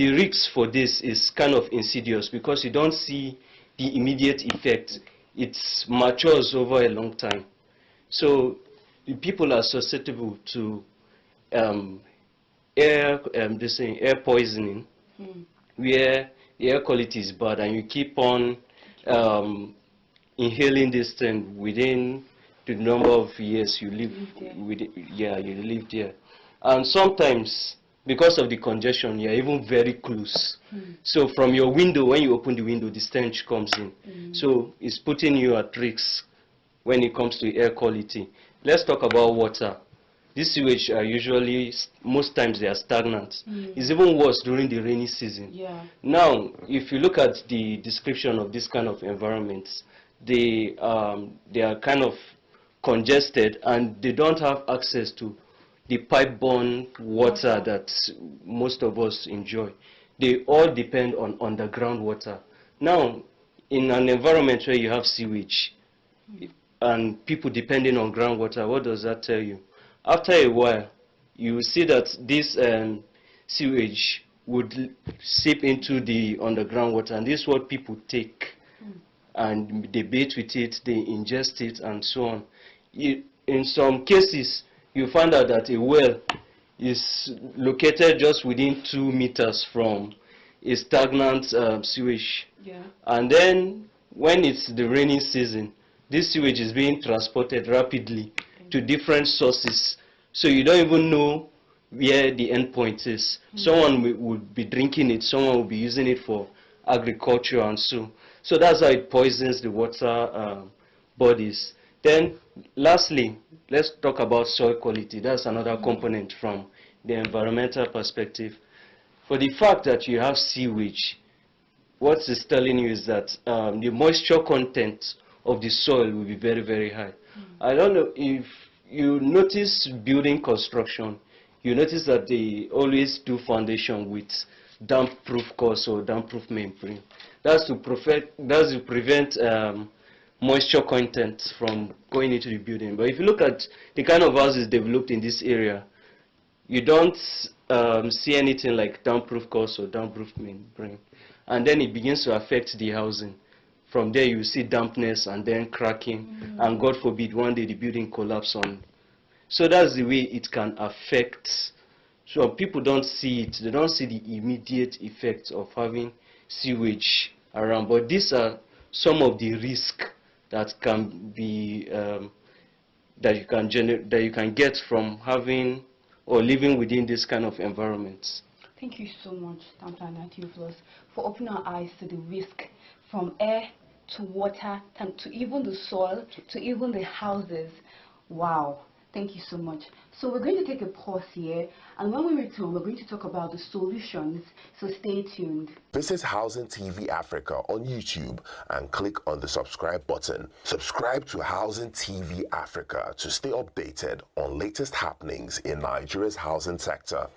the risk for this is kind of insidious because you don't see the immediate effect. It matures over a long time. So the people are susceptible to air poisoning, where the air quality is bad and you keep on inhaling this thing within the number of years you live with it, you live there. And sometimes because of the congestion, you're even very close. So from your window, when you open the window, the stench comes in. So it's putting you at risk when it comes to air quality. Let's talk about water. These sewage are usually, most times they are stagnant. It's even worse during the rainy season. Now, if you look at the description of this kind of environments, they are kind of congested and they don't have access to the pipe-borne water that most of us enjoy. They all depend on underground water. Now, in an environment where you have sewage and people depending on groundwater, what does that tell you? After a while, you will see that this sewage would seep into the underground water, and this is what people take, and they bathe with it, they ingest it, and so on. In some cases, you find out that a well is located just within 2 meters from a stagnant sewage. And then, when it's the rainy season, this sewage is being transported rapidly to different sources, so you don't even know where the end point is. Someone would be drinking it, someone will be using it for agriculture and so that's how it poisons the water bodies. Then lastly, let's talk about soil quality. That's another component from the environmental perspective. For the fact that you have sewage, what it's telling you is that the moisture content of the soil will be very, very high. I don't know if you notice building construction, you notice that they always do foundation with damp-proof course or damp-proof membrane. That's to prevent moisture content from going into the building. But if you look at the kind of houses developed in this area, you don't see anything like damp-proof course or damp-proof membrane. And then it begins to affect the housing. From there you see dampness and then cracking, and God forbid one day the building collapse on. So that's the way it can affect. So people don't see it, they don't see the immediate effects of having sewage around. But these are some of the risks that can be that you can get from having or living within this kind of environments. Thank you so much, Town Planner Theophilus, for opening our eyes to the risk from air to water, to even the soil, to even the houses. Wow, thank you so much. So we're going to take a pause here, and when we return, we're going to talk about the solutions, so stay tuned. Visit Housing TV Africa on YouTube and click on the subscribe button. Subscribe to Housing TV Africa to stay updated on latest happenings in Nigeria's housing sector.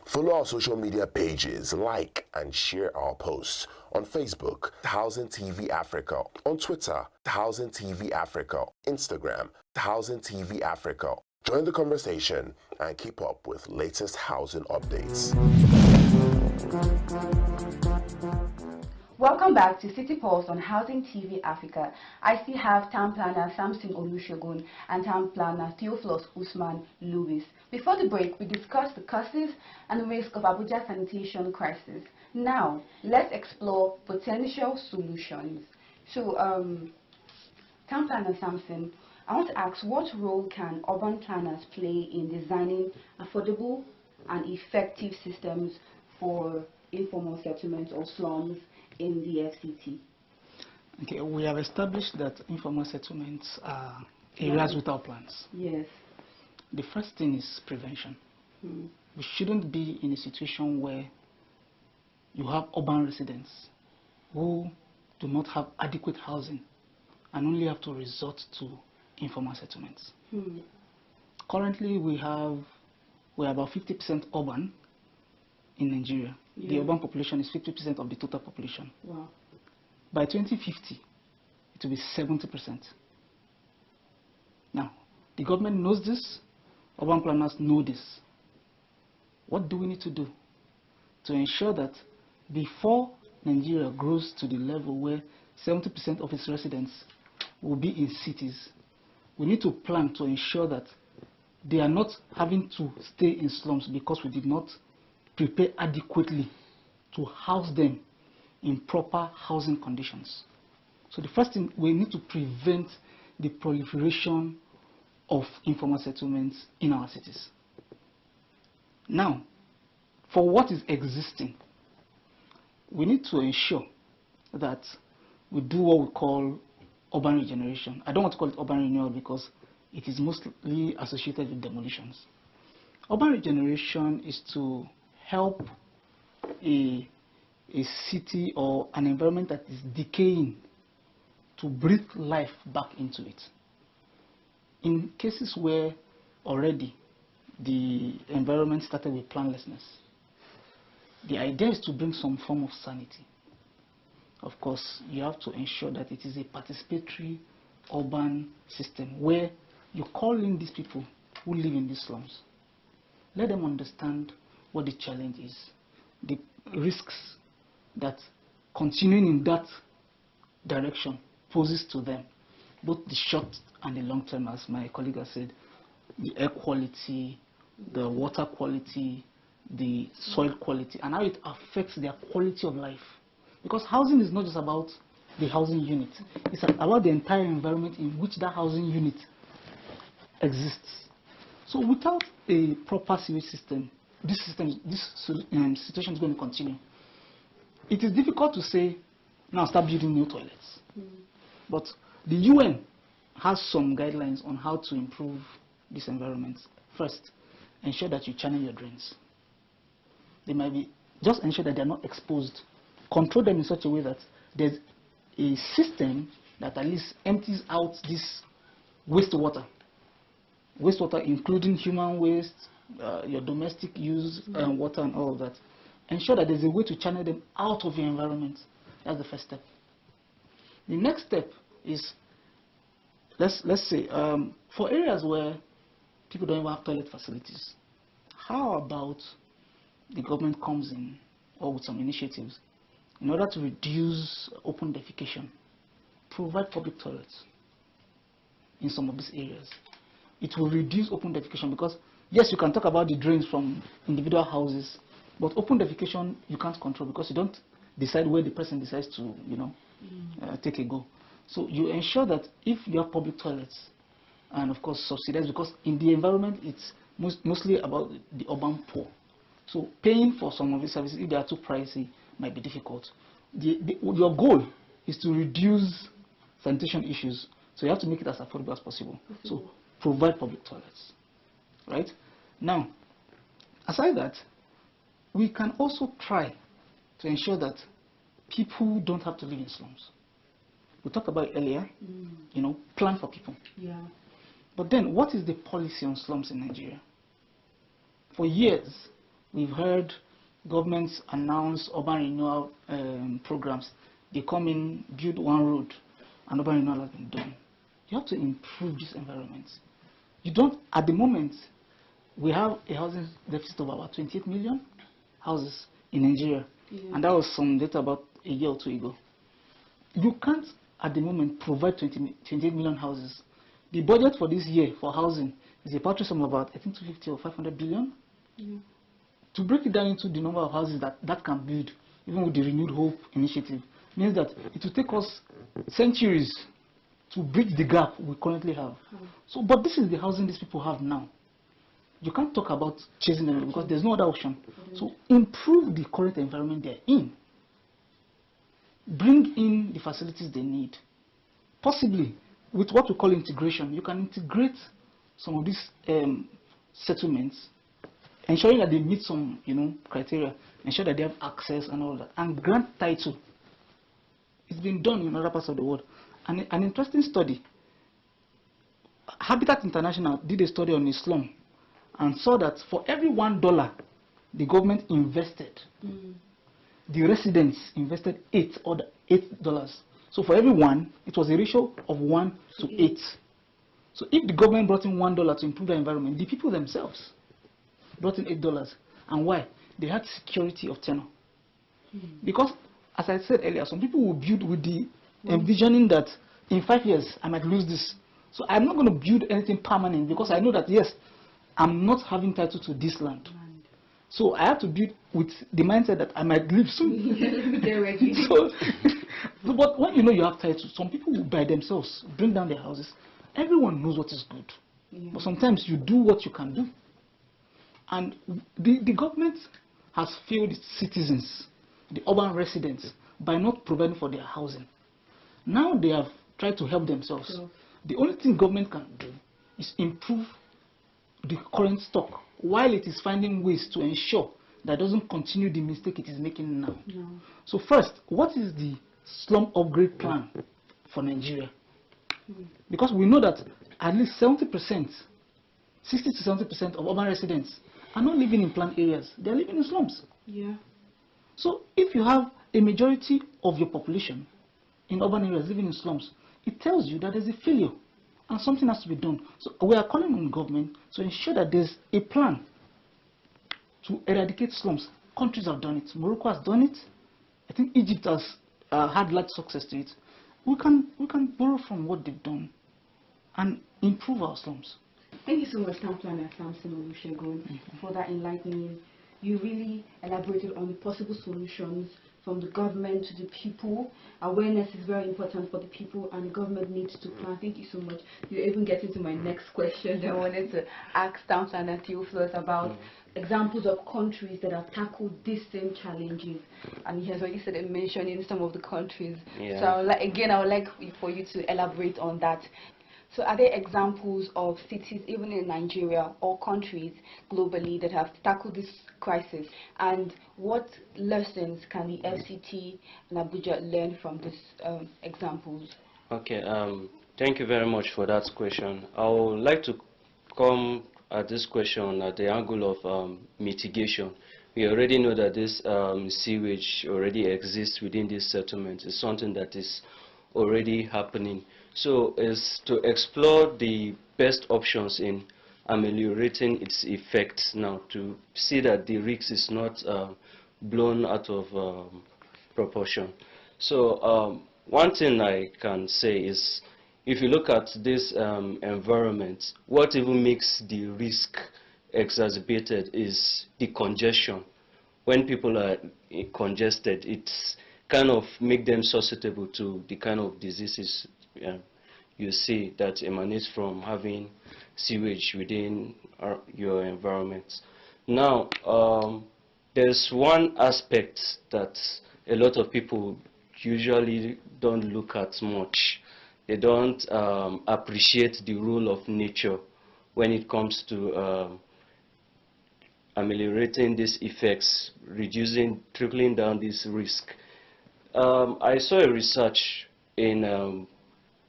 Follow our social media pages, like and share our posts. On Facebook, Housing TV Africa. On Twitter, Housing TV Africa. Instagram, Housing TV Africa. Join the conversation and keep up with latest housing updates. Welcome back to City Pulse on Housing TV Africa. I still have Town Planner Samson Olusegun and Town Planner Theophilus Usman Lewis. Before the break, we discussed the causes and risk of Abuja sanitation crisis. Now, let's explore potential solutions. So, Town Planner Samson, I want to ask, what role can urban planners play in designing affordable and effective systems for informal settlements or slums in the FCT? Okay, we have established that informal settlements are areas without plans. Yes. The first thing is prevention. We shouldn't be in a situation where you have urban residents who do not have adequate housing and only have to resort to informal settlements. Currently, we are about 50% urban in Nigeria. The urban population is 50% of the total population. Wow. By 2050, it will be 70%. Now, the government knows this, urban planners know this. What do we need to do to ensure that before Nigeria grows to the level where 70% of its residents will be in cities, we need to plan to ensure that they are not having to stay in slums because we did not prepare adequately to house them in proper housing conditions. So the first thing, we need to prevent the proliferation of informal settlements in our cities. Now, for what is existing, we need to ensure that we do what we call urban regeneration. I don't want to call it urban renewal because it is mostly associated with demolitions. Urban regeneration is to help a city or an environment that is decaying to breathe life back into it. In cases where already the environment started with planlessness, the idea is to bring some form of sanity. Of course, you have to ensure that it is a participatory urban system where you call in these people who live in these slums. Let them understand what the challenge is, the risks that continuing in that direction poses to them, both the short and the long term, as my colleague has said, the air quality, the water quality, the soil quality, and how it affects their quality of life. Because housing is not just about the housing unit, it's about the entire environment in which that housing unit exists. So without a proper sewage system, this situation is going to continue. It is difficult to say, now start building new toilets. But the UN has some guidelines on how to improve these environments. First, ensure that you channel your drains. They might be, just ensure that they are not exposed. Control them in such a way that there's a system that at least empties out this wastewater. Wastewater including human waste, your domestic use, water and all of that. Ensure that there's a way to channel them out of your environment. That's the first step. The next step is, let's say, for areas where people don't even have toilet facilities, how about the government comes in or with some initiatives in order to reduce open defecation, provide public toilets in some of these areas. It will reduce open defecation because, yes, you can talk about the drains from individual houses, but open defecation you can't control because you don't decide where the person decides to, take a go. So you ensure that if you have public toilets, and of course subsidized, because in the environment it's mostly about the urban poor. So paying for some of these services, if they are too pricey, might be difficult. Your goal is to reduce sanitation issues, so you have to make it as affordable as possible. So provide public toilets, right? Now, aside that, we can also try to ensure that people don't have to live in slums. We talked about it earlier, plan for people. Yeah. But then, what is the policy on slums in Nigeria? For years, we've heard governments announce urban renewal programs. They come in, build one road, and urban renewal has been done. You have to improve these environments. You don't, at the moment, we have a housing deficit of about 28 million houses in Nigeria. Yeah. And that was some data about a year or two ago. You can't, at the moment, provide 28 million houses. The budget for this year for housing is a paltry sum of about, I think, 250 or 500 billion. Yeah. To break it down into the number of houses that can build, even with the Renewed Hope initiative, means that it will take us centuries to bridge the gap we currently have. So, but this is the housing these people have now. You can't talk about chasing them because there's no other option. So improve the current environment they're in. Bring in the facilities they need. Possibly with what we call integration. You can integrate some of these settlements, ensuring that they meet some criteria, ensure that they have access and all that, and grant title. It's been done in other parts of the world. And an interesting study, Habitat International did a study on Islam and saw that for every $1 the government invested, the residents invested $8. So for every one, it was a ratio of 1 to 8. So if the government brought in $1 to improve the environment, the people themselves brought in $8. And why? They had security of tenure. Because, as I said earlier, some people will build with the envisioning that in 5 years I might lose this. So I'm not going to build anything permanent because I know that, yes, I'm not having title to this land. So I have to build with the mindset that I might leave soon. They're ready. But when you know you have title, some people will by themselves bring down their houses. Everyone knows what is good. But sometimes you do what you can do. And the government has failed its citizens, the urban residents, by not providing for their housing. Now they have tried to help themselves. The only thing government can do is improve the current stock while it is finding ways to ensure that it doesn't continue the mistake it is making now. So first, what is the slum upgrade plan for Nigeria? Because we know that at least 70%, 60 to 70% of urban residents are not living in planned areas. They are living in slums. So if you have a majority of your population in urban areas living in slums, it tells you that there's a failure and something has to be done. So we are calling on government to ensure that there's a plan to eradicate slums. Countries have done it. Morocco has done it. I think Egypt has had large success to it. We can borrow from what they've done and improve our slums. Thank you so much, Town Planner Samson Olusegun, for that enlightening. You really elaborated on the possible solutions from the government to the people. Awareness is very important for the people, and the government needs to plan. Thank you so much. You're even getting to my next question. I wanted to ask Town Planner Theophilus about examples of countries that have tackled these same challenges, and he has already started mentioning some of the countries. So I would like for you to elaborate on that. So are there examples of cities, even in Nigeria or countries globally, that have tackled this crisis? And what lessons can the FCT and Abuja learn from these examples? Okay, thank you very much for that question. I would like to come at this question at the angle of mitigation. We already know that this sewage already exists within this settlement. It's something that is already happening. So is to explore the best options in ameliorating its effects now, to see that the risk is not blown out of proportion. So one thing I can say is, if you look at this environment, what even makes the risk exacerbated is the congestion. When people are congested, it's kind of make them susceptible to the kind of diseases you see that emanates from having sewage within your environment. Now, there's one aspect that a lot of people usually don't look at much. They don't appreciate the role of nature when it comes to ameliorating these effects, trickling down this risk. I saw a research in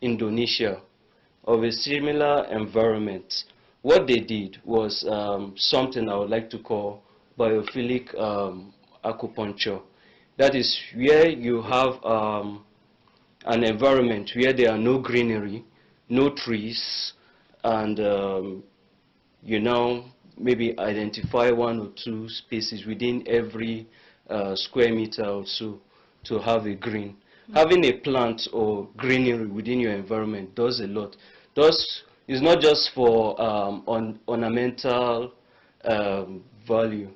Indonesia of a similar environment. What they did was something I would like to call biophilic acupuncture. That is where you have an environment where there are no greenery, no trees, and you now maybe identify 1 or 2 species within every square meter or so to have a green. Having a plant or greenery within your environment does a lot. It's not just for ornamental value.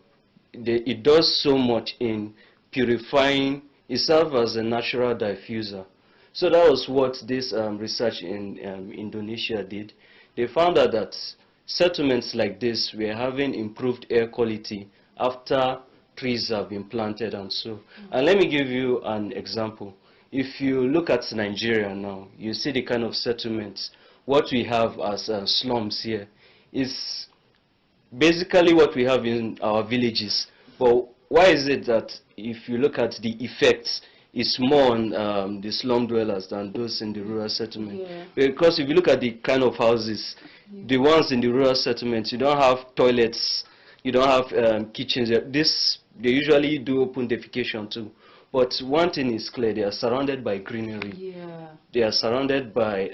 It does so much in purifying. It serves as a natural diffuser. So that was what this research in Indonesia did. They found out that settlements like this were having improved air quality after trees have been planted and so. And let me give you an example. If you look at Nigeria now, you see the kind of settlements. What we have as slums here is basically what we have in our villages. But why is it that if you look at the effects, it's more on the slum dwellers than those in the rural settlement? Because if you look at the kind of houses, the ones in the rural settlements, you don't have toilets, you don't have kitchens. They usually do open defecation too. But one thing is clear: they are surrounded by greenery. They are surrounded by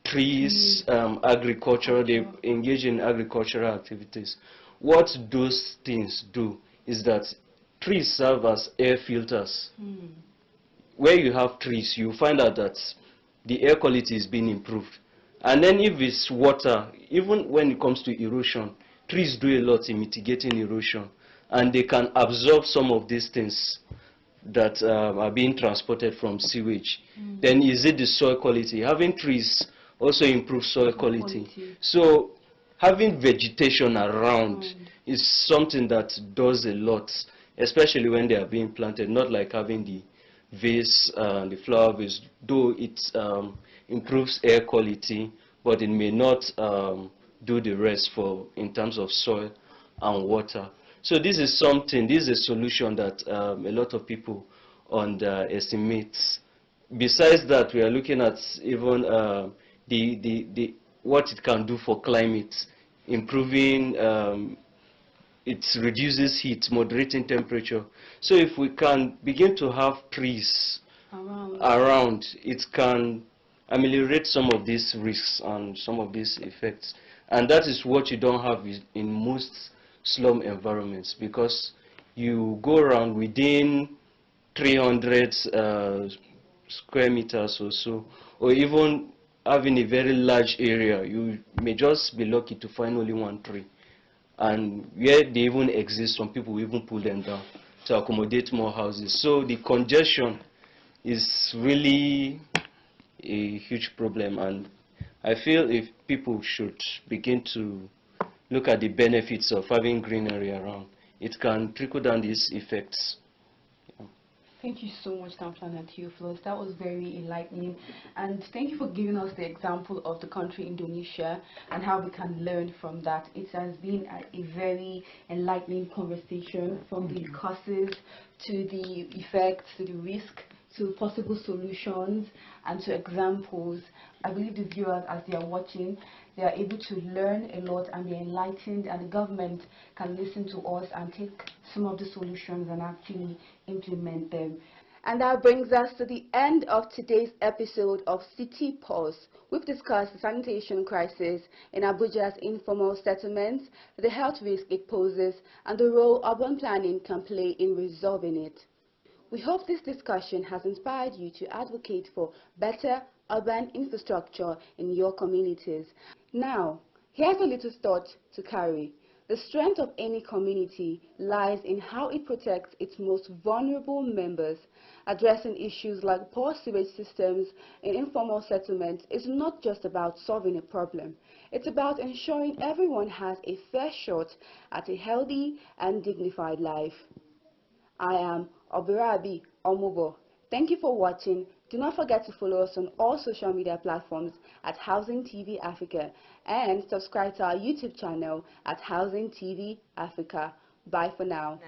trees, agriculture. They engage in agricultural activities. What those things do is that trees serve as air filters. Where you have trees, you find out that the air quality is being improved. And then if it's water, even when it comes to erosion, trees do a lot in mitigating erosion. And they can absorb some of these things that are being transported from sewage. Then is it the soil quality? Having trees also improves soil quality. So having vegetation around is something that does a lot, especially when they are being planted, not like having the vase, the flower vase, though it improves air quality, but it may not do the rest in terms of soil and water. So this is something, this is a solution that a lot of people underestimate. Besides that, we are looking at even what it can do for climate, improving, it reduces heat, moderating temperature. So if we can begin to have trees around, it can ameliorate some of these risks and some of these effects. And that is what you don't have in most slum environments, because you go around within 300 square meters or so, or even having a very large area, you may just be lucky to find only one tree. And where they even exist, some people will even pull them down to accommodate more houses. So the congestion is really a huge problem, and I feel if people should begin to look at the benefits of having greenery around, it can trickle down these effects. Thank you so much, Town Planner Theophilus. That was very enlightening. And thank you for giving us the example of the country Indonesia and how we can learn from that. It has been a very enlightening conversation, from the causes to the effects to the risk to possible solutions and to examples. I believe the viewers, as they are watching, they are able to learn a lot and be enlightened, and the government can listen to us and take some of the solutions and actually implement them. And that brings us to the end of today's episode of City Pulse. We've discussed the sanitation crisis in Abuja's informal settlements, the health risk it poses, and the role urban planning can play in resolving it. We hope this discussion has inspired you to advocate for better urban infrastructure in your communities. Now, here's a little thought to carry. The strength of any community lies in how it protects its most vulnerable members. Addressing issues like poor sewage systems in informal settlements is not just about solving a problem. It's about ensuring everyone has a fair shot at a healthy and dignified life. I am Obirabi Omubo. Thank you for watching. Do not forget to follow us on all social media platforms at Housing TV Africa and subscribe to our YouTube channel at Housing TV Africa. Bye for now.